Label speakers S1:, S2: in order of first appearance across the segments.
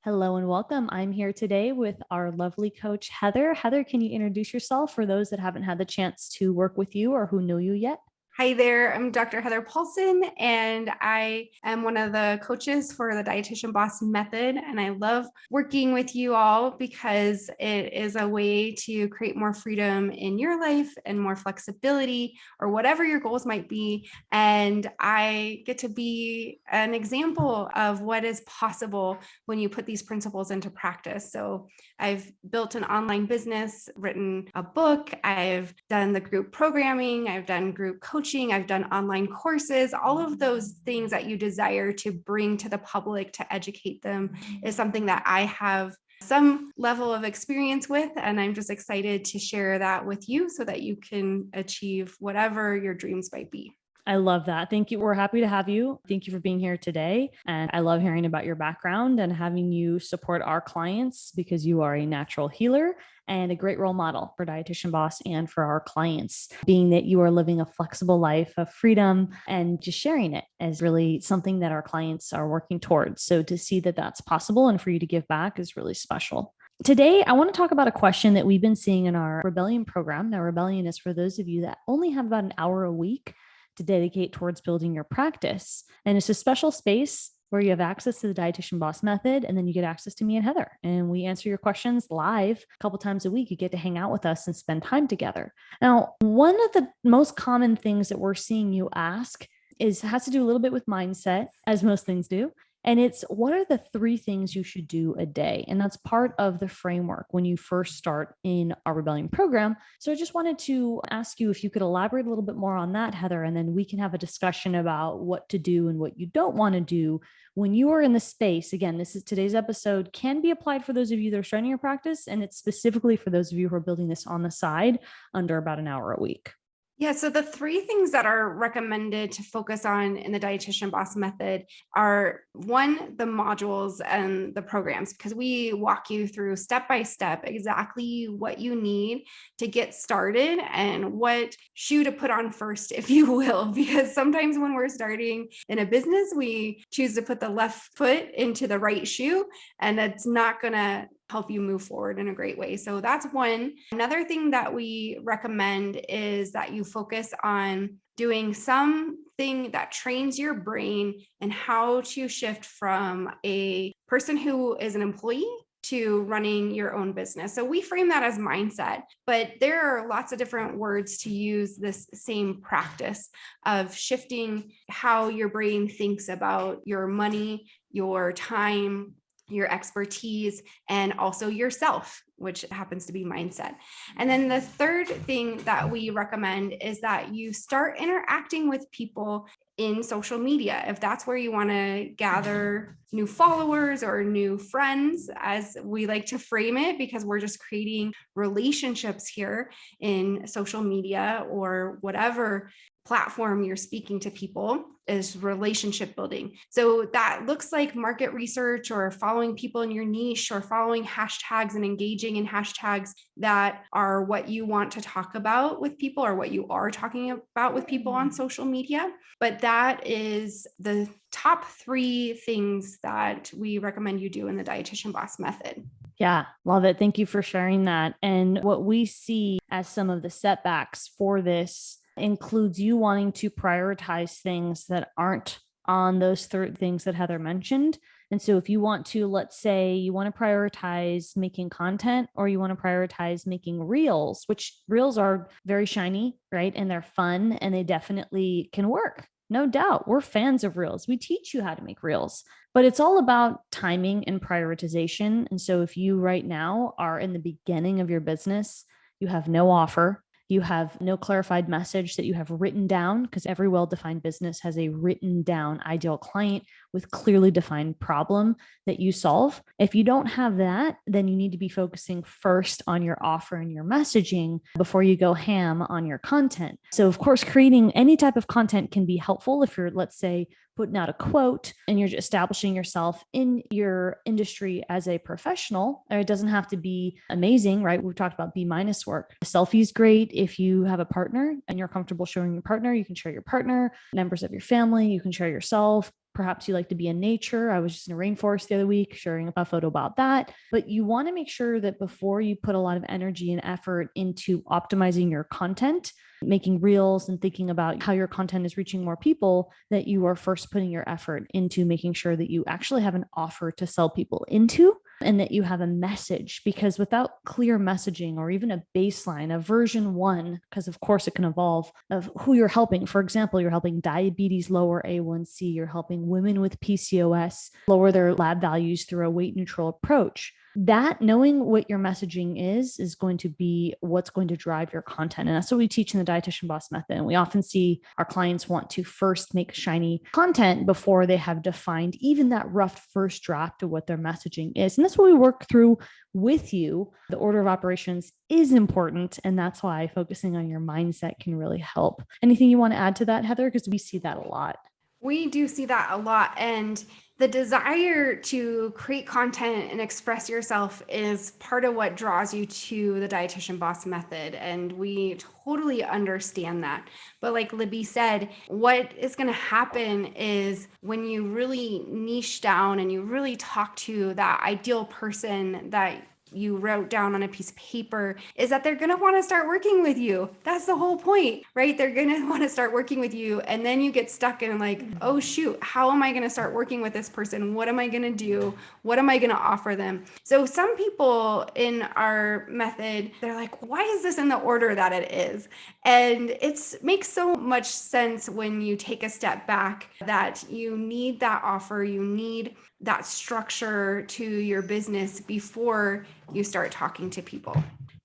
S1: Hello and welcome. I'm here today with our lovely coach, Heather. Heather, can you introduce yourself for those that haven't had the chance to work with you or who know you yet?
S2: Hi there, I'm Dr. Heather Paulson, and I am one of the coaches for the Dietitian Boss Method. And I love working with you all because it is a way to create more freedom in your life and more flexibility or whatever your goals might be. And I get to be an example of what is possible when you put these principles into practice. So I've built an online business, written a book, I've done the group programming, I've done group coaching. I've done online courses, all of those things that you desire to bring to the public to educate them is something that I have some level of experience with. And I'm just excited to share that with you so that you can achieve whatever your dreams might be.
S1: I love that. Thank you. We're happy to have you. Thank you for being here today. And I love hearing about your background and having you support our clients because you are a natural healer and a great role model for Dietitian Boss and for our clients, being that you are living a flexible life of freedom and just sharing it is really something that our clients are working towards. So to see that that's possible and for you to give back is really special. Today, I want to talk about a question that we've been seeing in our Rebellion program. Now, Rebellion is for those of you that only have about an hour a week to dedicate towards building your practice. And it's a special space where you have access to the Dietitian Boss Method, and then you get access to me and Heather. And we answer your questions live a couple times a week. You get to hang out with us and spend time together. Now, one of the most common things that we're seeing you ask has to do a little bit with mindset, as most things do. And it's what are the 3 things you should do a day? And that's part of the framework when you first start in our Rebellion program. So I just wanted to ask you if you could elaborate a little bit more on that, Heather, and then we can have a discussion about what to do and what you don't want to do when you are in the space. Again, this is today's episode can be applied for those of you that are starting your practice, and it's specifically for those of you who are building this on the side under about an hour a week.
S2: Yeah, so the 3 things that are recommended to focus on in the Dietitian Boss Method are 1, the modules and the programs, because we walk you through step by step exactly what you need to get started and what shoe to put on first, if you will, because sometimes when we're starting in a business, we choose to put the left foot into the right shoe, and it's not going to help you move forward in a great way. So that's 1. Another thing that we recommend is that you focus on doing something that trains your brain and how to shift from a person who is an employee to running your own business. So we frame that as mindset, but there are lots of different words to use this same practice of shifting how your brain thinks about your money, your time, your expertise, and also yourself, which happens to be mindset. And then the 3rd thing that we recommend is that you start interacting with people in social media. If that's where you want to gather new followers or new friends, as we like to frame it, because we're just creating relationships here in social media or whatever platform you're speaking to people is relationship building. So that looks like market research or following people in your niche or following hashtags and engaging in hashtags that are what you want to talk about with people or what you are talking about with people on social media. But that is the top 3 things that we recommend you do in the Dietitian Boss Method.
S1: Yeah, love it. Thank you for sharing that. And what we see as some of the setbacks for this includes you wanting to prioritize things that aren't on those 3 things that Heather mentioned. And so if you want to, let's say you want to prioritize making content or you want to prioritize making reels, which reels are very shiny, right? And they're fun and they definitely can work. No doubt. We're fans of reels. We teach you how to make reels, but it's all about timing and prioritization. And so if you right now are in the beginning of your business, you have no offer, you have no clarified message that you have written down, because every well-defined business has a written down ideal client with clearly defined problem that you solve. If you don't have that, then you need to be focusing first on your offer and your messaging before you go ham on your content. So of course, creating any type of content can be helpful if you're, let's say, putting out a quote and you're establishing yourself in your industry as a professional. Or it doesn't have to be amazing, right? We've talked about B- work. A selfie is great if you have a partner and you're comfortable showing your partner. You can share your partner, members of your family, you can share yourself. Perhaps you like to be in nature. I was just in a rainforest the other week sharing a photo about that. But you want to make sure that before you put a lot of energy and effort into optimizing your content, making reels and thinking about how your content is reaching more people, that you are first putting your effort into making sure that you actually have an offer to sell people into and that you have a message. Because without clear messaging or even a baseline, a version one, because of course it can evolve, of who you're helping. For example, you're helping diabetes lower A1C, you're helping women with PCOS lower their lab values through a weight neutral approach. That knowing what your messaging is going to be what's going to drive your content. And that's what we teach in the Dietitian Boss Method. And we often see our clients want to first make shiny content before they have defined even that rough first draft of what their messaging is. And that's what we work through with you. The order of operations is important. And that's why focusing on your mindset can really help. Anything you want to add to that, Heather? Because we see that a lot.
S2: We do see that a lot. And the desire to create content and express yourself is part of what draws you to the Dietitian Boss Method. And we totally understand that. But like Libby said, what is going to happen is when you really niche down and you really talk to that ideal person that you wrote down on a piece of paper, is that they're going to want to start working with you. That's the whole point, right? They're going to want to start working with you. And then you get stuck in like, oh shoot, how am I going to start working with this person? What am I going to do? What am I going to offer them? So some people in our method, they're like, why is this in the order that it is? And it makes so much sense when you take a step back that you need that offer, you need that structure to your business before you start talking to people.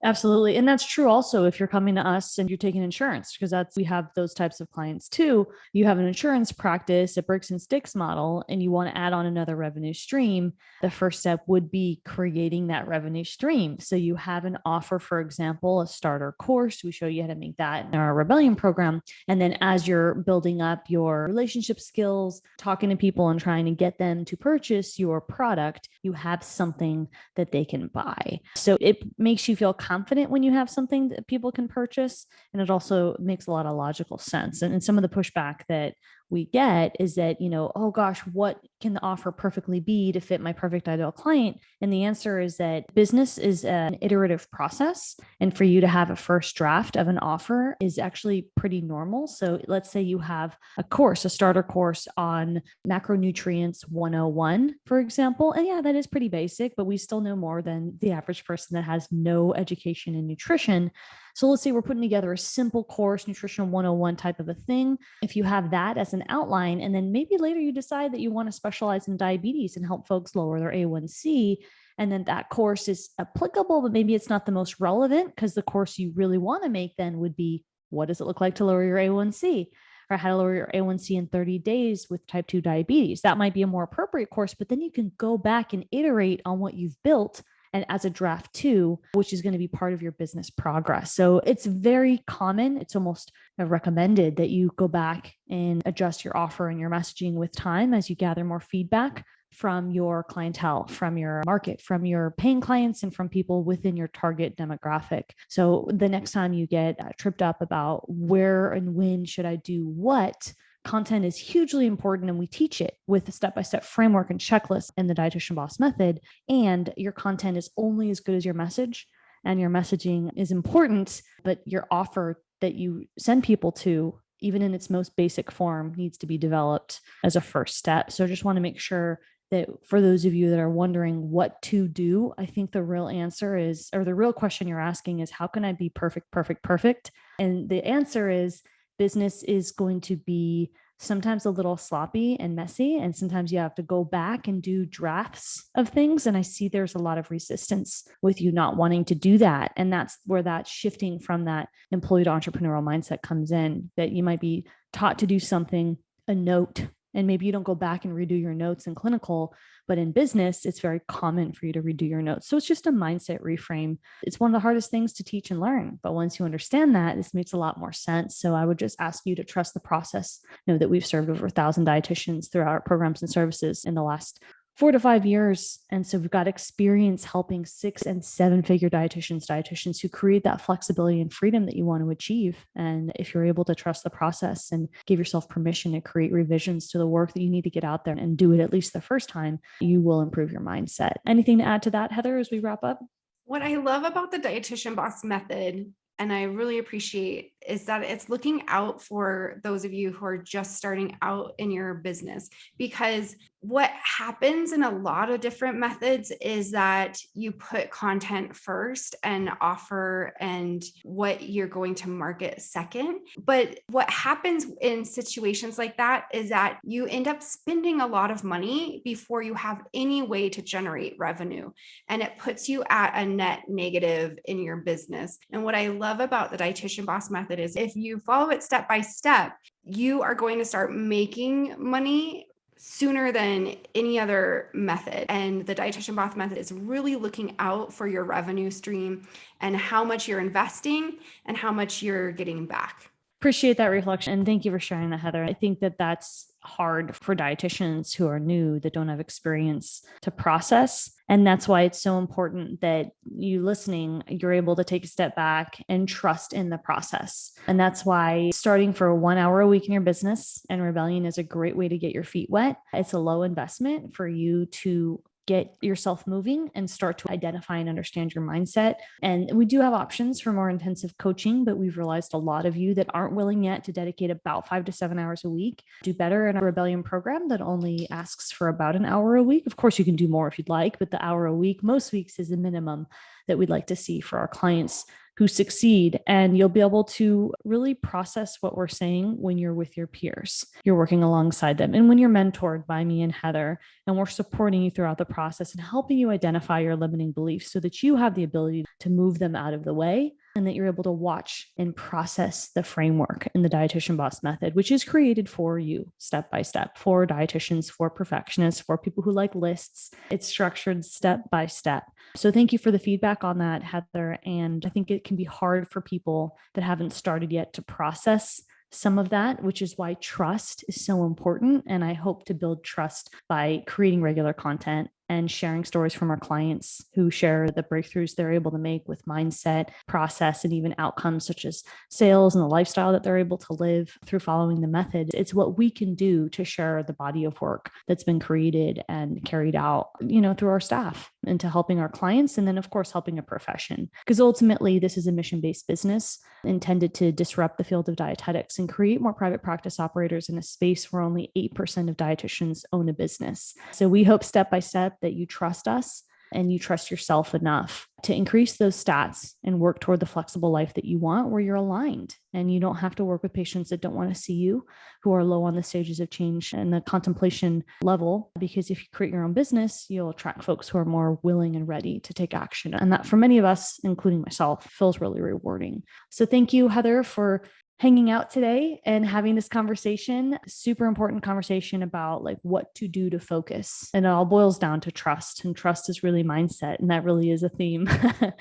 S1: Absolutely. And that's true also if you're coming to us and you're taking insurance, because we have those types of clients too. You have an insurance practice, a bricks and sticks model, and you want to add on another revenue stream. The first step would be creating that revenue stream. So you have an offer, for example, a starter course. We show you how to make that in our Rebellion program. And then as you're building up your relationship skills, talking to people and trying to get them to purchase your product, you have something that they can buy. So it makes you feel confident when you have something that people can purchase. And it also makes a lot of logical sense. And some of the pushback that we get is that, oh gosh, what can the offer perfectly be to fit my perfect ideal client? And the answer is that business is an iterative process. And for you to have a first draft of an offer is actually pretty normal. So let's say you have a starter course on macronutrients 101, for example. And yeah, that is pretty basic, but we still know more than the average person that has no education in nutrition. So let's say we're putting together a simple course, Nutrition 101 type of a thing. If you have that as an outline, and then maybe later you decide that you want to specialize in diabetes and help folks lower their A1C, and then that course is applicable, but maybe it's not the most relevant because the course you really want to make then would be, what does it look like to lower your A1C? Or how to lower your A1C in 30 days with type 2 diabetes. That might be a more appropriate course, but then you can go back and iterate on what you've built and as a draft 2, which is going to be part of your business progress. So it's very common. It's almost recommended that you go back and adjust your offer and your messaging with time as you gather more feedback from your clientele, from your market, from your paying clients, and from people within your target demographic. So the next time you get tripped up about where and when should I do what, content is hugely important, and we teach it with a step-by-step framework and checklist in the Dietitian Boss Method. And your content is only as good as your message, and your messaging is important, but your offer that you send people to, even in its most basic form, needs to be developed as a first step. So I just want to make sure that for those of you that are wondering what to do, I think the real answer is, or the real question you're asking is, how can I be perfect, perfect, perfect? And the answer is, business is going to be sometimes a little sloppy and messy. And sometimes you have to go back and do drafts of things. And I see there's a lot of resistance with you not wanting to do that. And that's where that shifting from that employee to entrepreneurial mindset comes in, that you might be taught to do something, a note, and maybe you don't go back and redo your notes in clinical, but in business, it's very common for you to redo your notes. So it's just a mindset reframe. It's one of the hardest things to teach and learn. But once you understand that, this makes a lot more sense. So I would just ask you to trust the process. Know that we've served over 1,000 dietitians throughout our programs and services in the last 4 to 5 years. And so we've got experience helping 6 and 7 figure dietitians who create that flexibility and freedom that you want to achieve. And if you're able to trust the process and give yourself permission to create revisions to the work that you need to get out there and do it at least the first time, you will improve your mindset. Anything to add to that, Heather, as we wrap up?
S2: What I love about the Dietitian Boss Method, and I really appreciate, is that it's looking out for those of you who are just starting out in your business. Because what happens in a lot of different methods is that you put content first and offer and what you're going to market second. But what happens in situations like that is that you end up spending a lot of money before you have any way to generate revenue. And it puts you at a net negative in your business. And what I love about the Dietitian Boss Method is if you follow it step by step, you are going to start making money sooner than any other method. And the Dietitian Boss Method is really looking out for your revenue stream and how much you're investing and how much you're getting back.
S1: Appreciate that reflection. And thank you for sharing that, Heather. I think that that's hard for dietitians who are new, that don't have experience to process. And that's why it's so important that you listening, you're able to take a step back and trust in the process. And that's why starting for 1 hour a week in your business and Rebellion is a great way to get your feet wet. It's a low investment for you to get yourself moving and start to identify and understand your mindset. And we do have options for more intensive coaching, but we've realized a lot of you that aren't willing yet to dedicate about 5 to 7 hours a week do better in a Rebellion program that only asks for about an hour a week. Of course, you can do more if you'd like, but the hour a week, most weeks, is the minimum that we'd like to see for our clients who succeed. And you'll be able to really process what we're saying when you're with your peers. You're working alongside them. And when you're mentored by me and Heather, and we're supporting you throughout the process and helping you identify your limiting beliefs so that you have the ability to move them out of the way, and that you're able to watch and process the framework in the Dietitian Boss Method, which is created for you step by step, for dietitians, for perfectionists, for people who like lists. It's structured step by step. So thank you for the feedback on that, Heather. And I think it can be hard for people that haven't started yet to process some of that, which is why trust is so important. And I hope to build trust by creating regular content and sharing stories from our clients who share the breakthroughs they're able to make with mindset, process, and even outcomes such as sales and the lifestyle that they're able to live through following the method. It's what we can do to share the body of work that's been created and carried out, through our staff, into helping our clients. And then, of course, helping a profession. Because ultimately, this is a mission-based business intended to disrupt the field of dietetics and create more private practice operators in a space where only 8% of dietitians own a business. So we hope step by step that you trust us and you trust yourself enough to increase those stats and work toward the flexible life that you want, where you're aligned and you don't have to work with patients that don't want to see you, who are low on the stages of change and the contemplation level. Because if you create your own business, you'll attract folks who are more willing and ready to take action. And that, for many of us, including myself, feels really rewarding. So thank you, Heather, for hanging out today and having this conversation, super important conversation about what to do to focus. And it all boils down to trust, and trust is really mindset. And that really is a theme.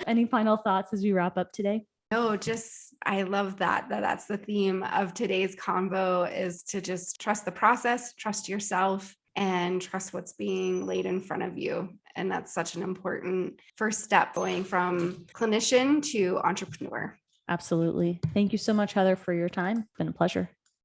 S1: Any final thoughts as we wrap up today?
S2: No, I love that that's the theme of today's convo, is to just trust the process, trust yourself, and trust what's being laid in front of you. And that's such an important first step going from clinician to entrepreneur.
S1: Absolutely. Thank you so much, Heather, for your time. It's been a pleasure.